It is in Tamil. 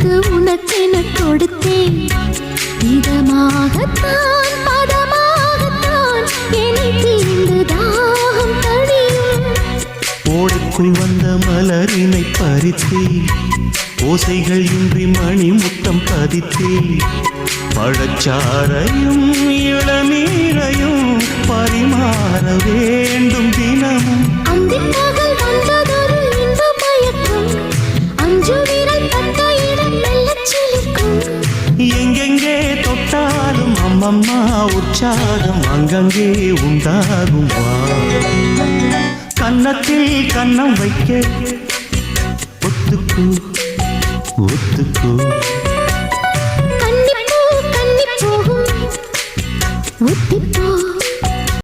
எடுத்து உனக்கென கொடுத்தேன். இதமாகத்தான் பதமாகத்தான் என்னை தீண்டு தாகம் தணியும். ஓடைக்குள் வந்த மலரினை பறித்தே, ஓசைகள் இன்றி மணி முத்தம் பதித்தே, பழச்சாரையும் இளநீரையும் பரிமாற வேண்டும் தினமும். அந்திப் பகல் வந்ததொரு இன்ப மயக்கம், அஞ்சு விரல் பட்ட இடம் மெல்லச் சிலிர்க்கும். எங்கெங்கே தொட்டாலும் அம்மம்மா உற்சாகம் அங்கங்கே உண்டாகும். வா கன்னத்தில் கன்னம் வைக்க ஒத்துக்கு ஒத்துக்கு